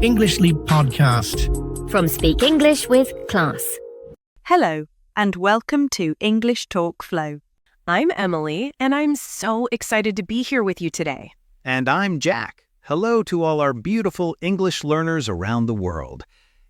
English Leap Podcast. From Speak English with Class. Hello, and welcome to English Talk Flow. I'm Emily, and I'm so excited to be here with you today. And I'm Jack. Hello to all our beautiful English learners around the world.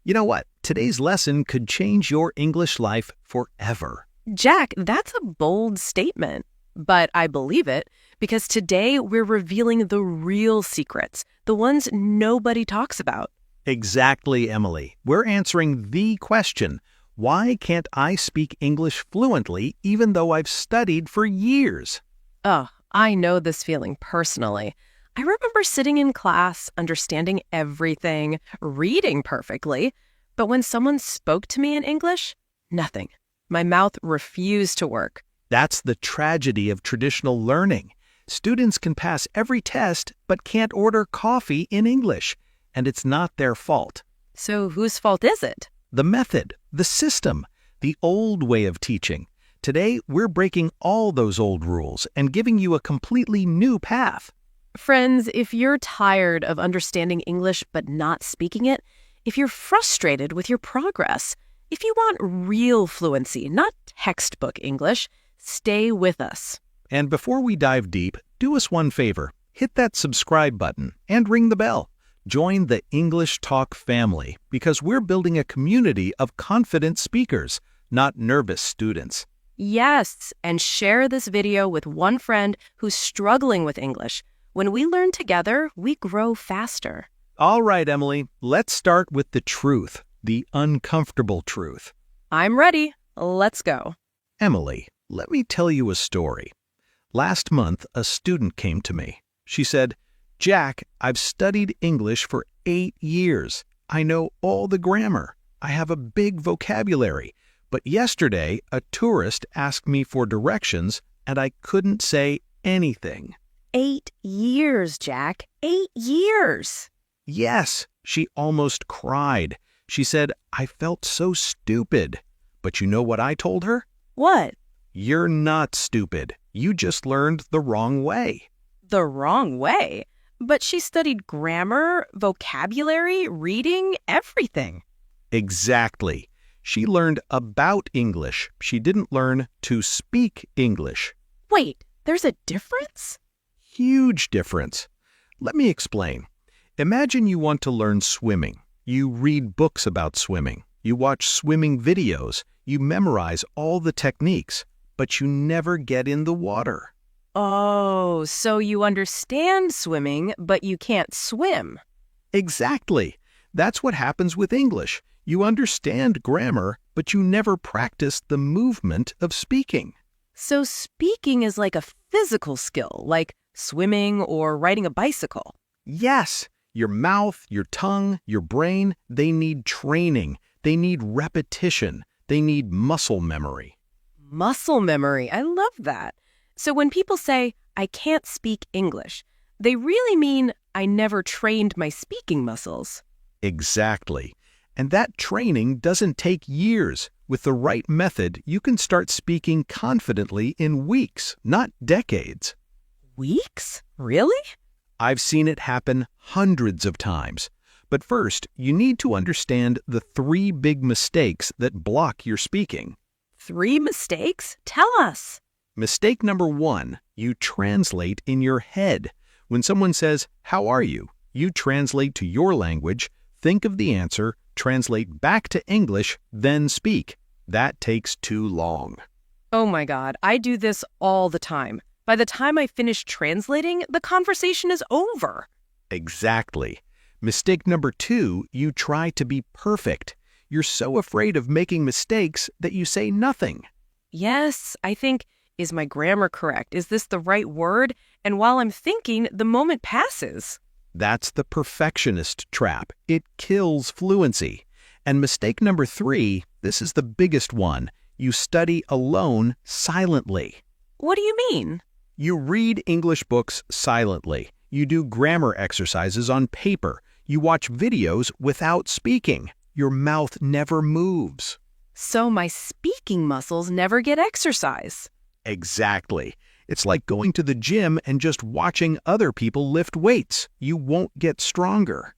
You know what? Today's lesson could change your English life forever. Jack, that's a bold statement, but I believe it because today we're revealing the real secrets, the ones nobody talks about. Exactly, Emily. We're answering the question, why can't I speak English fluently even though I've studied for years? Oh, I know this feeling personally. I remember sitting in class, understanding everything, reading perfectly, but when someone spoke to me in English, nothing. My mouth refused to work. That's the tragedy of traditional learning. Students can pass every test but can't order coffee in English, and it's not their fault. So whose fault is it? The method, the system, the old way of teaching. Today, we're breaking all those old rules and giving you a completely new path. Friends, if you're tired of understanding English but not speaking it, if you're frustrated with your progress, if you want real fluency, not textbook English, stay with us. And before we dive deep, do us one favor. Hit that subscribe button and ring the bell. Join the English Talk family because we're building a community of confident speakers, not nervous students. Yes, and share this video with one friend who's struggling with English. When we learn together, we grow faster. All right, Emily, let's start with the truth, the uncomfortable truth. I'm ready. Let's go. Emily, let me tell you a story. Last month, a student came to me. She said, Jack, I've studied English for 8 years. I know all the grammar. I have a big vocabulary. But yesterday, a tourist asked me for directions, and I couldn't say anything. 8 years, Jack. 8 years. Yes, she almost cried. She said, I felt so stupid. But you know what I told her? What? You're not stupid. You just learned the wrong way. The wrong way? But she studied grammar, vocabulary, reading, everything. Exactly. She learned about English. She didn't learn to speak English. Wait, there's a difference? Huge difference. Let me explain. Imagine you want to learn swimming. You read books about swimming. You watch swimming videos. You memorize all the techniques, but you never get in the water. Oh, so you understand swimming, but you can't swim. Exactly. That's what happens with English. You understand grammar, but you never practice the movement of speaking. So speaking is like a physical skill, like swimming or riding a bicycle. Yes. Your mouth, your tongue, your brain, they need training. They need repetition. They need muscle memory. Muscle memory. I love that. So when people say, I can't speak English, they really mean I never trained my speaking muscles. Exactly. And that training doesn't take years. With the right method, you can start speaking confidently in weeks, not decades. Weeks? Really? I've seen it happen hundreds of times. But first, you need to understand the 3 big mistakes that block your speaking. 3 mistakes? Tell us. Mistake number 1, you translate in your head. When someone says, how are you? You translate to your language, think of the answer, translate back to English, then speak. That takes too long. Oh my God, I do this all the time. By the time I finish translating, the conversation is over. Exactly. Mistake number 2, you try to be perfect. You're so afraid of making mistakes that you say nothing. Yes, I think, is my grammar correct? Is this the right word? And while I'm thinking, the moment passes. That's the perfectionist trap. It kills fluency. And mistake number 3, this is the biggest one. You study alone silently. What do you mean? You read English books silently. You do grammar exercises on paper. You watch videos without speaking. Your mouth never moves. So my speaking muscles never get exercise. Exactly. It's like going to the gym and just watching other people lift weights. You won't get stronger.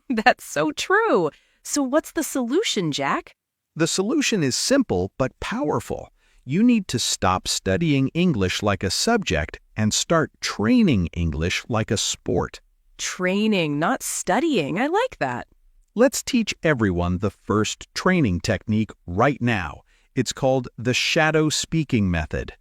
That's so true. So what's the solution, Jack? The solution is simple but powerful. You need to stop studying English like a subject and start training English like a sport. Training, not studying. I like that. Let's teach everyone the first training technique right now. It's called the shadow speaking method.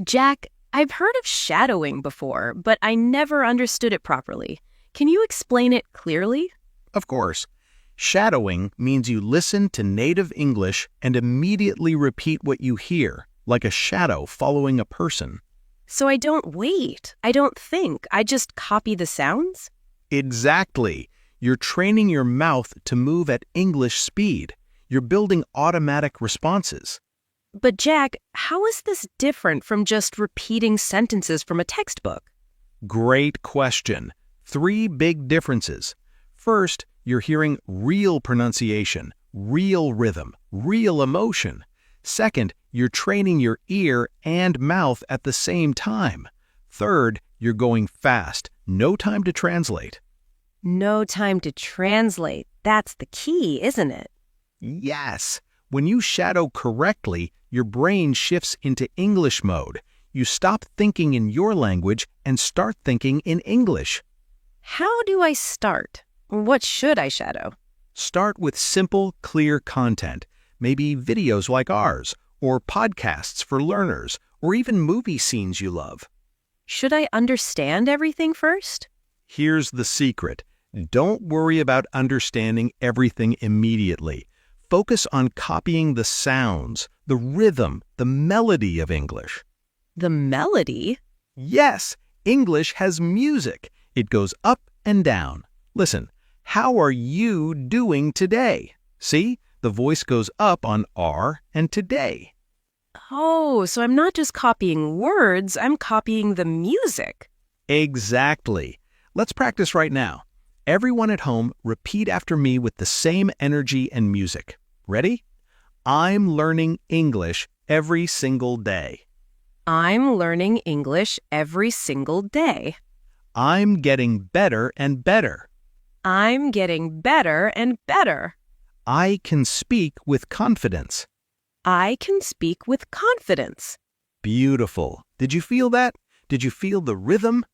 Jack, I've heard of shadowing before, but I never understood it properly. Can you explain it clearly? Of course. Shadowing means you listen to native English and immediately repeat what you hear, like a shadow following a person. So I don't wait. I don't think. I just copy the sounds? Exactly. You're training your mouth to move at English speed. You're building automatic responses. But Jack, how is this different from just repeating sentences from a textbook? Great question. 3 big differences. First, you're hearing real pronunciation, real rhythm, real emotion. Second, you're training your ear and mouth at the same time. Third, you're going fast, no time to translate. No time to translate. That's the key, isn't it? Yes. When you shadow correctly, your brain shifts into English mode. You stop thinking in your language and start thinking in English. How do I start? What should I shadow? Start with simple, clear content, maybe videos like ours, or podcasts for learners, or even movie scenes you love. Should I understand everything first? Here's the secret. Don't worry about understanding everything immediately. Focus on copying the sounds, the rhythm, the melody of English. The melody? Yes, English has music. It goes up and down. Listen, how are you doing today? See, the voice goes up on are and today. Oh, so I'm not just copying words, I'm copying the music. Exactly. Let's practice right now. Everyone at home, repeat after me with the same energy and music. Ready? I'm learning English every single day. I'm learning English every single day. I'm getting better and better. I'm getting better and better. I can speak with confidence. I can speak with confidence. Beautiful. Did you feel that? Did you feel the rhythm?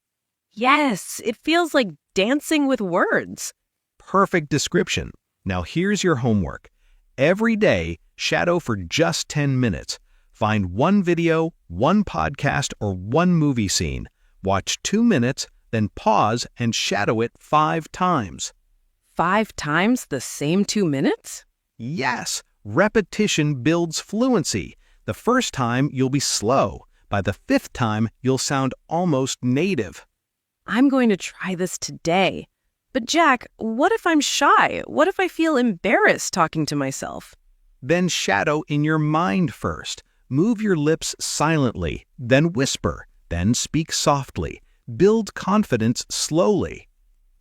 Yes, it feels like dancing with words. Perfect description. Now here's your homework. Every day, shadow for just 10 minutes. Find one video, one podcast, or one movie scene. Watch 2 minutes, then pause and shadow it 5 times. 5 times the same 2 minutes? Yes, repetition builds fluency. The first time, you'll be slow. By the 5th time, you'll sound almost native. I'm going to try this today. But Jack, what if I'm shy? What if I feel embarrassed talking to myself? Then shadow in your mind first. Move your lips silently, then whisper, then speak softly. Build confidence slowly.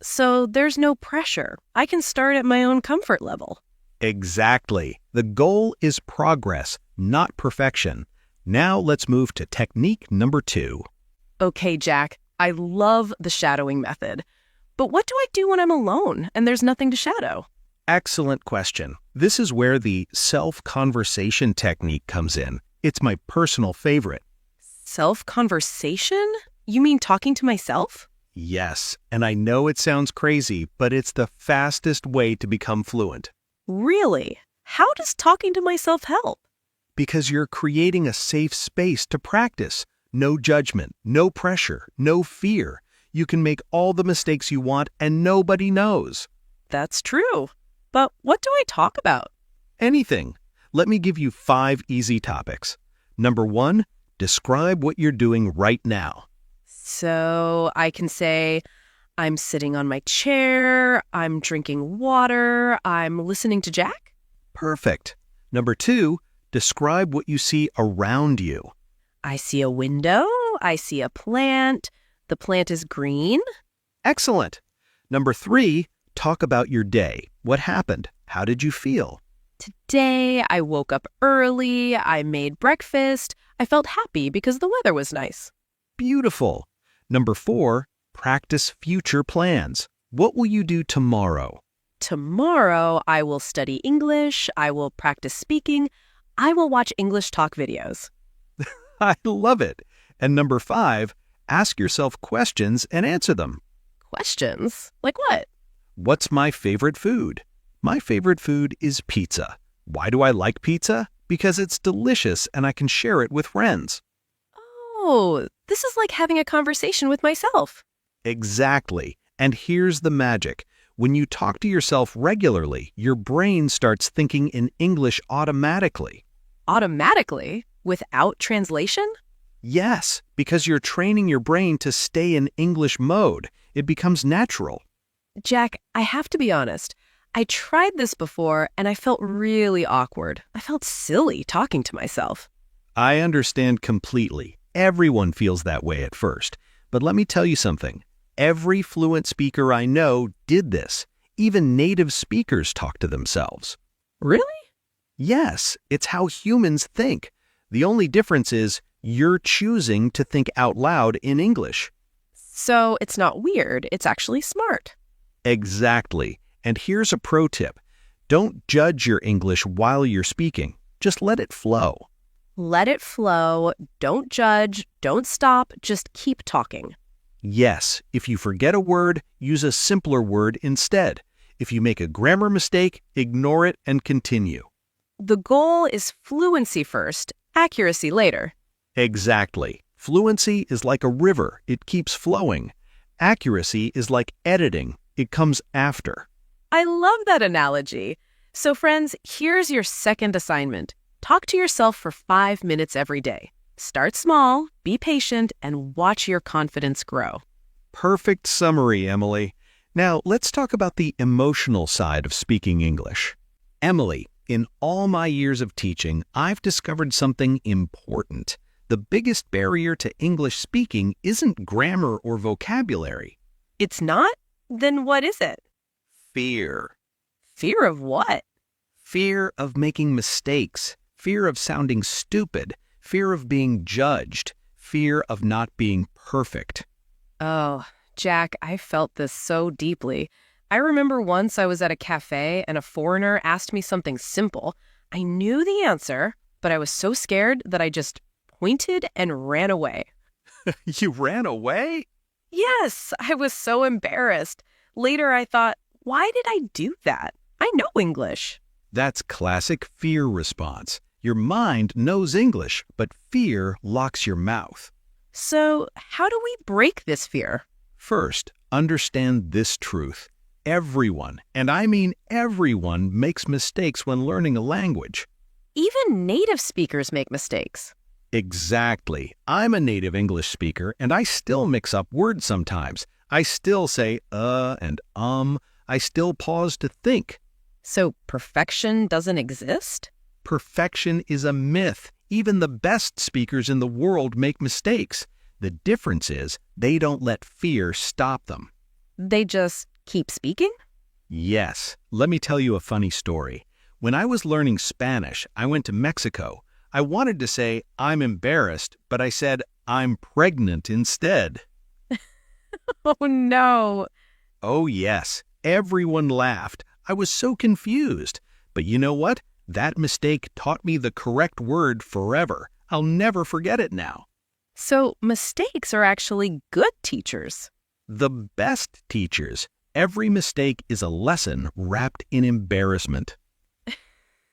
So there's no pressure. I can start at my own comfort level. Exactly. The goal is progress, not perfection. Now let's move to technique number 2. Okay, Jack, I love the shadowing method. But what do I do when I'm alone and there's nothing to shadow? Excellent question. This is where the self-conversation technique comes in. It's my personal favorite. Self-conversation? You mean talking to myself? Yes, and I know it sounds crazy, but it's the fastest way to become fluent. Really? How does talking to myself help? Because you're creating a safe space to practice. No judgment, no pressure, no fear. You can make all the mistakes you want and nobody knows. That's true. But what do I talk about? Anything. Let me give you 5 easy topics. Number 1, describe what you're doing right now. So I can say, I'm sitting on my chair, I'm drinking water, I'm listening to Jack. Perfect. Number 2, describe what you see around you. I see a window, I see a plant, the plant is green. Excellent. Number 3, talk about your day. What happened? How did you feel? Today, I woke up early, I made breakfast, I felt happy because the weather was nice. Beautiful. Number 4, practice future plans. What will you do tomorrow? tomorrow I will study English, I will practice speaking, I will watch English talk videos. I love it. And number 5, ask yourself questions and answer them. Questions? Like what? What's my favorite food? My favorite food is pizza. Why do I like pizza? Because it's delicious and I can share it with friends. Oh, this is like having a conversation with myself. Exactly. And here's the magic. When you talk to yourself regularly, your brain starts thinking in English automatically. Automatically? Without translation? Yes, because you're training your brain to stay in English mode. It becomes natural. Jack, I have to be honest. I tried this before and I felt really awkward. I felt silly talking to myself. I understand completely. Everyone feels that way at first. But let me tell you something. Every fluent speaker I know did this. Even native speakers talk to themselves. Really? Yes, it's how humans think. The only difference is you're choosing to think out loud in English. So it's not weird, it's actually smart. Exactly. And here's a pro tip. Don't judge your English while you're speaking. Just let it flow. Let it flow, don't judge, don't stop, just keep talking. Yes, if you forget a word, use a simpler word instead. If you make a grammar mistake, ignore it and continue. The goal is fluency first, accuracy later. Exactly. Fluency is like a river. It keeps flowing. Accuracy is like editing. It comes after. I love that analogy. So friends, here's your second assignment. Talk to yourself for 5 minutes every day. Start small, be patient, and watch your confidence grow. Perfect summary, Emily. Now, let's talk about the emotional side of speaking English. Emily, in all my years of teaching, I've discovered something important. The biggest barrier to English speaking isn't grammar or vocabulary. It's not? Then what is it? Fear. Fear of what? Fear of making mistakes. Fear of sounding stupid. Fear of being judged. Fear of not being perfect. Oh, Jack, I felt this so deeply. I remember once I was at a cafe and a foreigner asked me something simple. I knew the answer, but I was so scared that I just pointed and ran away. You ran away? Yes, I was so embarrassed. Later I thought, why did I do that? I know English. That's classic fear response. Your mind knows English, but fear locks your mouth. So how do we break this fear? First, understand this truth. Everyone, and I mean everyone, makes mistakes when learning a language. Even native speakers make mistakes. Exactly. I'm a native English speaker, and I still mix up words sometimes. I still say and I still pause to think. So perfection doesn't exist? Perfection is a myth. Even the best speakers in the world make mistakes. The difference is they don't let fear stop them. They just keep speaking? Yes. Let me tell you a funny story. When I was learning Spanish, I went to Mexico. I wanted to say, I'm embarrassed, but I said, I'm pregnant instead. Oh, no. Oh, yes. Everyone laughed. I was so confused. But you know what? That mistake taught me the correct word forever. I'll never forget it now. So mistakes are actually good teachers. The best teachers. Every mistake is a lesson wrapped in embarrassment.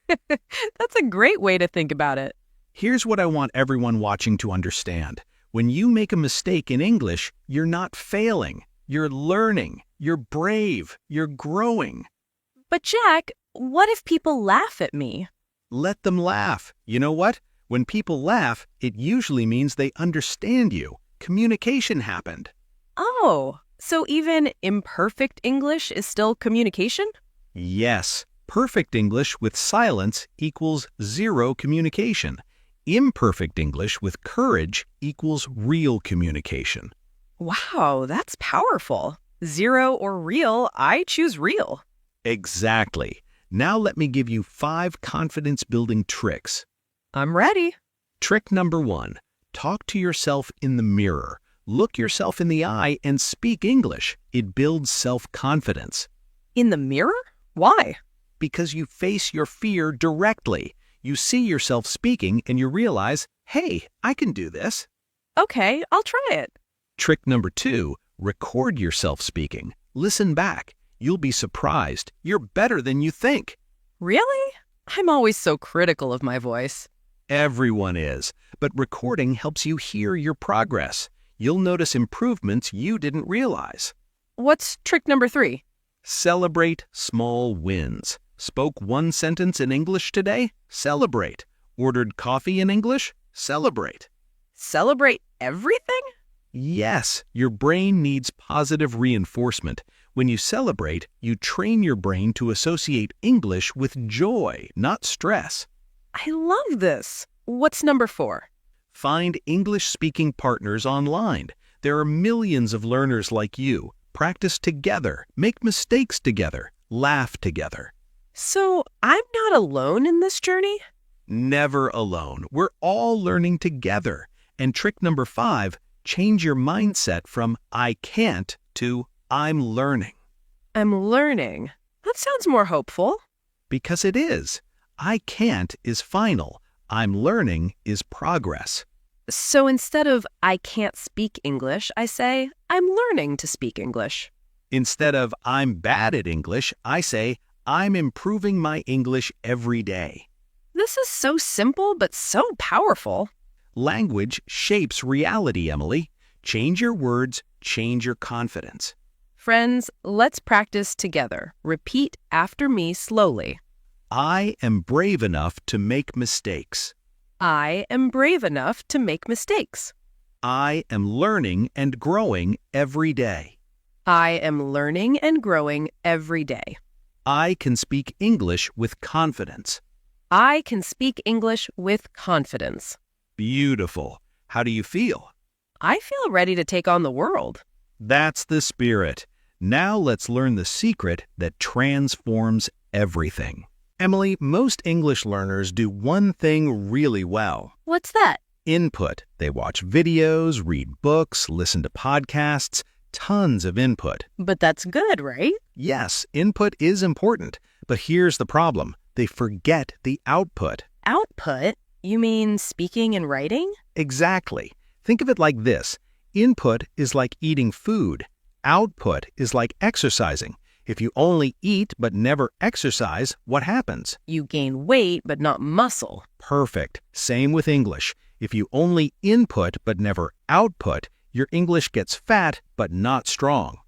That's a great way to think about it. Here's what I want everyone watching to understand. When you make a mistake in English, you're not failing. You're learning. You're brave. You're growing. But Jack, what if people laugh at me? Let them laugh. You know what? When people laugh, it usually means they understand you. Communication happened. Oh, so even imperfect English is still communication? Yes. Perfect English with silence equals zero communication. Imperfect English with courage equals real communication. Wow, that's powerful. Zero or real, I choose real. Exactly. Now let me give you 5 confidence-building tricks. I'm ready. Trick number 1. Talk to yourself in the mirror. Look yourself in the eye and speak English. It builds self-confidence. In the mirror? Why? Because you face your fear directly. You see yourself speaking and you realize, hey, I can do this. Okay, I'll try it. Trick number 2, record yourself speaking. Listen back. You'll be surprised. You're better than you think. Really? I'm always so critical of my voice. Everyone is, but recording helps you hear your progress. You'll notice improvements you didn't realize. What's trick number 3? Celebrate small wins. Spoke one sentence in English today? Celebrate. Ordered coffee in English? Celebrate. Celebrate everything? Yes, your brain needs positive reinforcement. When you celebrate, you train your brain to associate English with joy, not stress. I love this. What's number 4? Find English-speaking partners online. There are millions of learners like you. Practice together, make mistakes together, laugh together. So I'm not alone in this journey? Never alone. We're all learning together. And trick number 5, change your mindset from I can't to I'm learning. I'm learning. That sounds more hopeful. Because it is. I can't is final. I'm learning is progress. So instead of I can't speak English, I say I'm learning to speak English. Instead of I'm bad at English, I say I'm improving my English every day. This is so simple but so powerful. Language shapes reality, Emily. Change your words, change your confidence. Friends, let's practice together. Repeat after me slowly. I am brave enough to make mistakes. I am brave enough to make mistakes. I am learning and growing every day. I am learning and growing every day. I can speak English with confidence. I can speak English with confidence. Beautiful. How do you feel? I feel ready to take on the world. That's the spirit. Now let's learn the secret that transforms everything. Emily, most English learners do one thing really well. What's that? Input. They watch videos, read books, listen to podcasts, tons of input. But that's good, right? Yes, input is important, but here's the problem. They forget the output. Output? You mean speaking and writing? Exactly. Think of it like this. Input is like eating food. Output is like exercising. If you only eat but never exercise, what happens? You gain weight but not muscle. Perfect. Same with English. If you only input but never output, your English gets fat but not strong.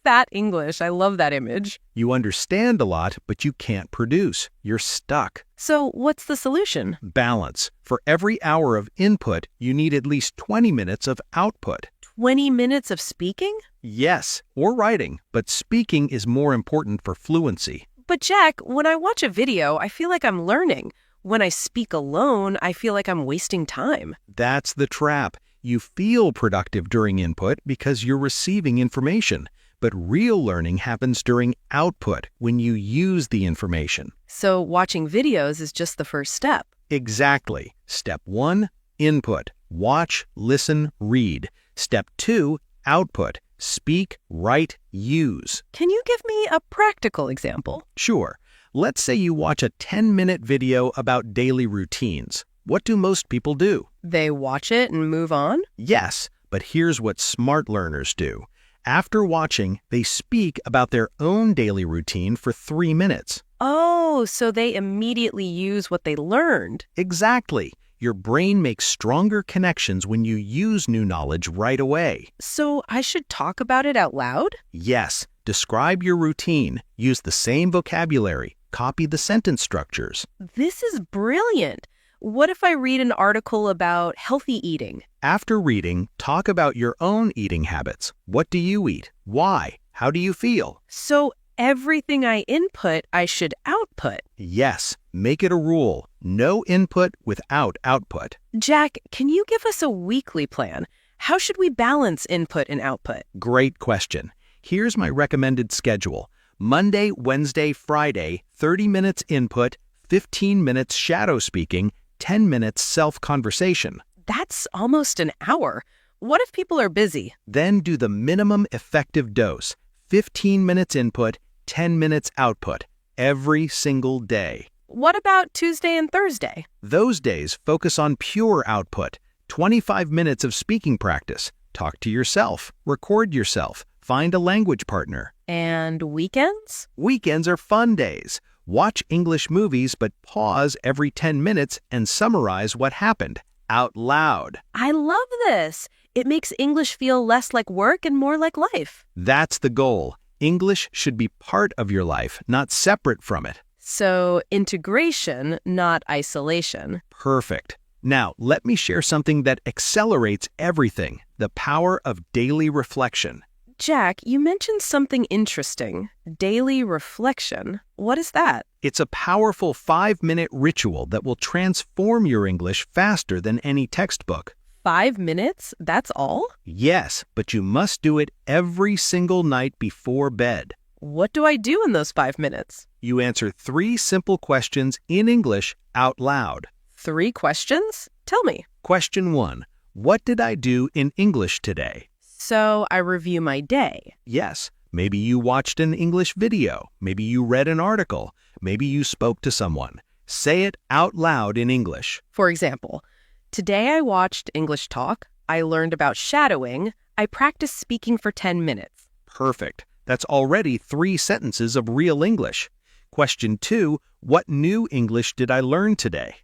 Fat English. I love that image. You understand a lot, but you can't produce. You're stuck. So what's the solution? Balance. For every hour of input, you need at least 20 minutes of output. 20 minutes of speaking? Yes, or writing, but speaking is more important for fluency. But Jack, when I watch a video, I feel like I'm learning. When I speak alone, I feel like I'm wasting time. That's the trap. You feel productive during input because you're receiving information. But real learning happens during output, when you use the information. So watching videos is just the first step. Exactly. Step 1, input. Watch, listen, read. Step 2, output. Speak, write, use. Can you give me a practical example? Sure. Let's say you watch a 10-minute video about daily routines. What do most people do? They watch it and move on? Yes, but here's what smart learners do. After watching, they speak about their own daily routine for 3 minutes. Oh, so they immediately use what they learned. Exactly. Your brain makes stronger connections when you use new knowledge right away. So I should talk about it out loud? Yes. Describe your routine. Use the same vocabulary. Copy the sentence structures. This is brilliant. What if I read an article about healthy eating? After reading, talk about your own eating habits. What do you eat? Why? How do you feel? So everything I input, I should output. Yes, make it a rule. No input without output. Jack, can you give us a weekly plan? How should we balance input and output? Great question. Here's my recommended schedule. Monday, Wednesday, Friday, 30 minutes input, 15 minutes shadow speaking, 10 minutes self-conversation. That's almost an hour. What if people are busy? Then do the minimum effective dose. 15 minutes input, 10 minutes output every single day. What about Tuesday and Thursday? Those days focus on pure output, 25 minutes of speaking practice. Talk to yourself, record yourself, find a language partner. And weekends? Weekends are fun days. Watch English movies, but pause every 10 minutes and summarize what happened out loud. I love this. It makes English feel less like work and more like life. That's the goal. English should be part of your life, not separate from it. So integration, not isolation. Perfect. Now, let me share something that accelerates everything, the power of daily reflection. Jack, you mentioned something interesting. Daily reflection. What is that? It's a powerful 5-minute ritual that will transform your English faster than any textbook. 5 minutes? That's all? Yes, but you must do it every single night before bed. What do I do in those 5 minutes? You answer 3 simple questions in English out loud. 3 questions? Tell me. Question 1. What did I do in English today? So I review my day. Yes, maybe you watched an English video. Maybe you read an article. Maybe you spoke to someone. Say it out loud in English. For example, today I watched English Talk. I learned about shadowing. I practiced speaking for 10 minutes. Perfect. That's already 3 sentences of real English. Question 2. What new English did I learn today?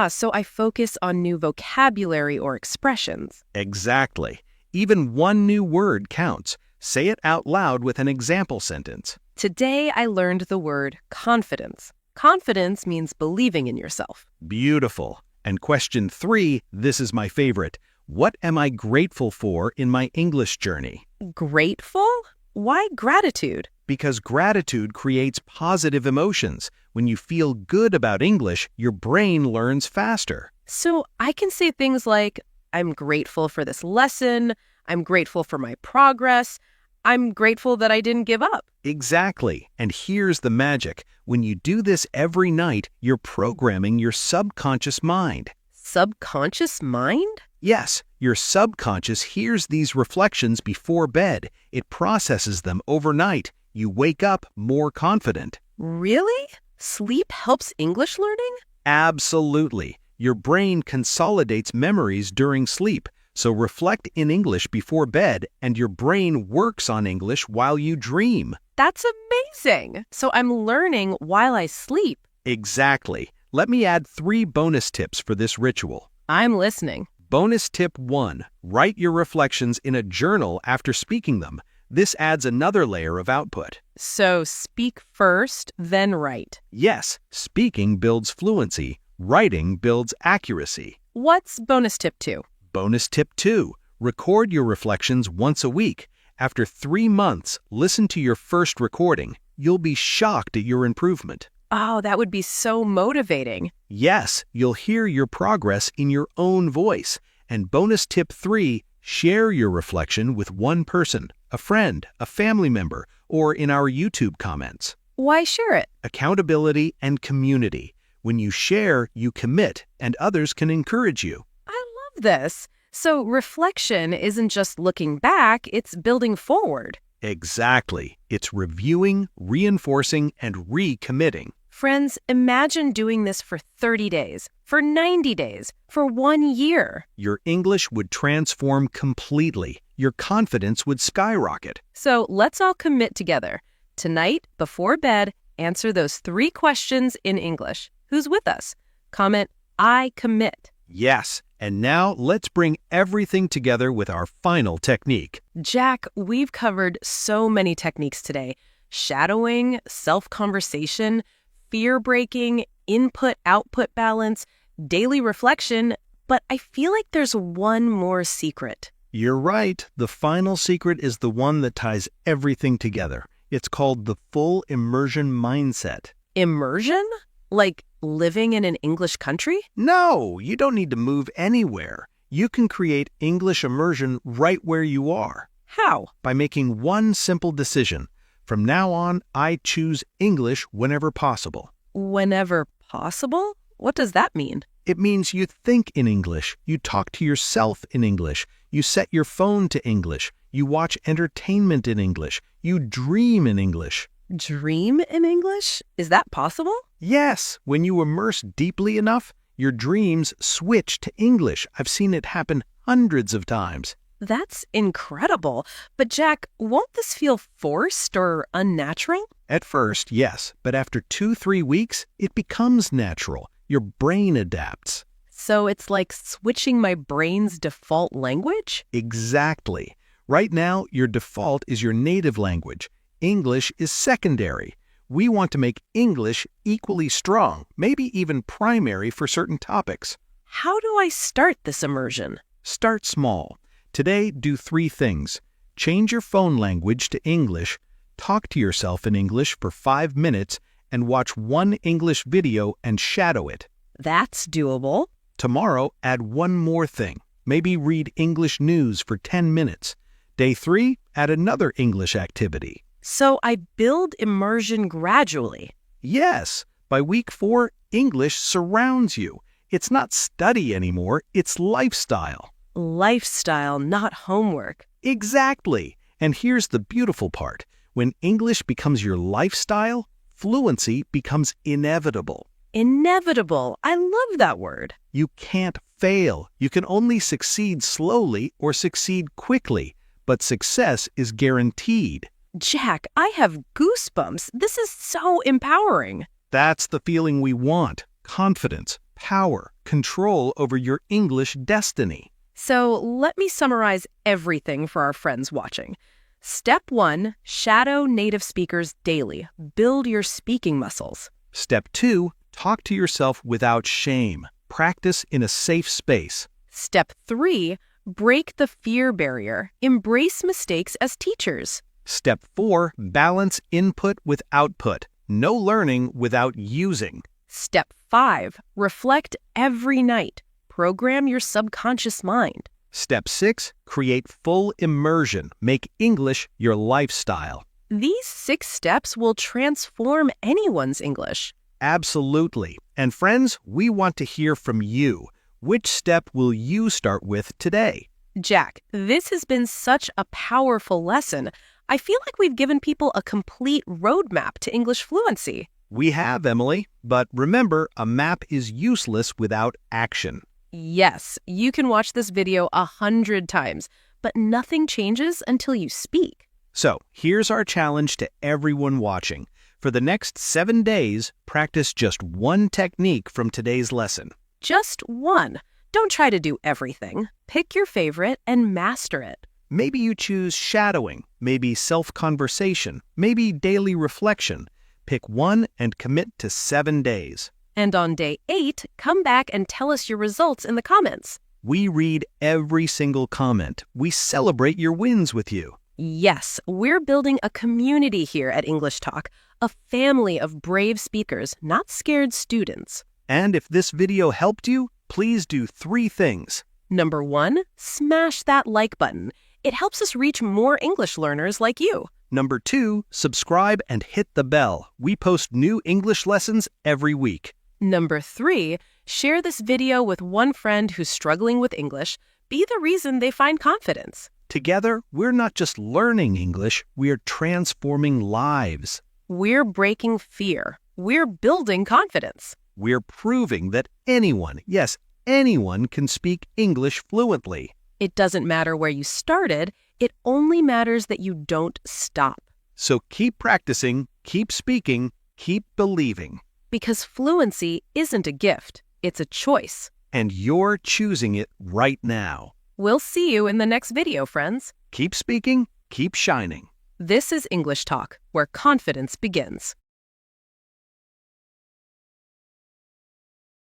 So I focus on new vocabulary or expressions. Exactly. Even one new word counts. Say it out loud with an example sentence. Today I learned the word confidence. Confidence means believing in yourself. Beautiful. And question 3, this is my favorite. What am I grateful for in my English journey? Grateful? Why gratitude? Because gratitude creates positive emotions. When you feel good about English, your brain learns faster. So I can say things like, I'm grateful for this lesson. I'm grateful for my progress. I'm grateful that I didn't give up. Exactly. And here's the magic. When you do this every night, you're programming your subconscious mind. Subconscious mind? Yes, your subconscious hears these reflections before bed. It processes them overnight. You wake up more confident. Really? Sleep helps English learning? Absolutely. Your brain consolidates memories during sleep, so reflect in English before bed, and your brain works on English while you dream. That's amazing. So I'm learning while I sleep. Exactly. Let me add 3 bonus tips for this ritual. I'm listening. Bonus tip 1. Write your reflections in a journal after speaking them. This adds another layer of output. So speak first, then write. Yes, speaking builds fluency. Writing builds accuracy. What's bonus tip 2? Bonus tip 2. Record your reflections once a week. After 3 months, listen to your first recording. You'll be shocked at your improvement. Oh, that would be so motivating. Yes, you'll hear your progress in your own voice. And bonus tip 3, share your reflection with one person, a friend, a family member, or in our YouTube comments. Why share it? Accountability and community. When you share, you commit, and others can encourage you. I love this. So reflection isn't just looking back, it's building forward. Exactly. It's reviewing, reinforcing, and recommitting. Friends, imagine doing this for 30 days, for 90 days, for 1 year. Your English would transform completely. Your confidence would skyrocket. So let's all commit together. Tonight, before bed, answer those 3 questions in English. Who's with us? Comment, I commit. Yes, and now let's bring everything together with our final technique. Jack, we've covered so many techniques today. Shadowing, self-conversation, fear-breaking, input-output balance, daily reflection, but I feel like there's one more secret. You're right. The final secret is the one that ties everything together. It's called the full immersion mindset. Immersion? Like living in an English country? No, you don't need to move anywhere. You can create English immersion right where you are. How? By making one simple decision. From now on, I choose English whenever possible. Whenever possible? What does that mean? It means you think in English, you talk to yourself in English, you set your phone to English, you watch entertainment in English, you dream in English. Dream in English? Is that possible? Yes, when you immerse deeply enough, your dreams switch to English. I've seen it happen hundreds of times. That's incredible. But Jack, won't this feel forced or unnatural? At first, yes, but after 2-3 weeks, it becomes natural. Your brain adapts. So it's like switching my brain's default language? Exactly. Right now, your default is your native language. English is secondary. We want to make English equally strong, maybe even primary for certain topics. How do I start this immersion? Start small. Today, do 3 things. Change your phone language to English, talk to yourself in English for 5 minutes, and watch 1 English video and shadow it. That's doable. Tomorrow, add 1 more thing. Maybe read English news for 10 minutes. Day 3, add another English activity. So I build immersion gradually. Yes, by week 4, English surrounds you. It's not study anymore, it's lifestyle. Lifestyle, not homework. Exactly. And here's the beautiful part. When English becomes your lifestyle, fluency becomes inevitable. Inevitable. I love that word. You can't fail. You can only succeed slowly or succeed quickly, but success is guaranteed. Jack, I have goosebumps. This is so empowering. That's the feeling we want. Confidence, power, control over your English destiny. So let me summarize everything for our friends watching. Step 1, shadow native speakers daily. Build your speaking muscles. Step 2, talk to yourself without shame. Practice in a safe space. Step 3, break the fear barrier. Embrace mistakes as teachers. Step 4, balance input with output. No learning without using. Step 5, reflect every night. Program your subconscious mind. Step 6, create full immersion. Make English your lifestyle. These 6 steps will transform anyone's English. Absolutely. And friends, we want to hear from you. Which step will you start with today? Jack, this has been such a powerful lesson. I feel like we've given people a complete roadmap to English fluency. We have, Emily, but remember, a map is useless without action. Yes, you can watch this video 100 times, but nothing changes until you speak. So, here's our challenge to everyone watching. For the next 7 days, practice just 1 technique from today's lesson. Just 1. Don't try to do everything. Pick your favorite and master it. Maybe you choose shadowing, maybe self-conversation, maybe daily reflection. Pick 1 and commit to 7 days. And on day 8, come back and tell us your results in the comments. We read every single comment. We celebrate your wins with you. Yes, we're building a community here at English Talk, a family of brave speakers, not scared students. And if this video helped you, please do 3 things. Number 1, smash that like button. It helps us reach more English learners like you. Number 2, subscribe and hit the bell. We post new English lessons every week. Number 3, share this video with one friend who's struggling with English. Be the reason they find confidence. Together, we're not just learning English, we're transforming lives. We're breaking fear. We're building confidence. We're proving that anyone, yes, anyone can speak English fluently. It doesn't matter where you started. It only matters that you don't stop. So keep practicing, keep speaking, keep believing. Because fluency isn't a gift. It's a choice. And you're choosing it right now. We'll see you in the next video, friends. Keep speaking, keep shining. This is English Talk, where confidence begins.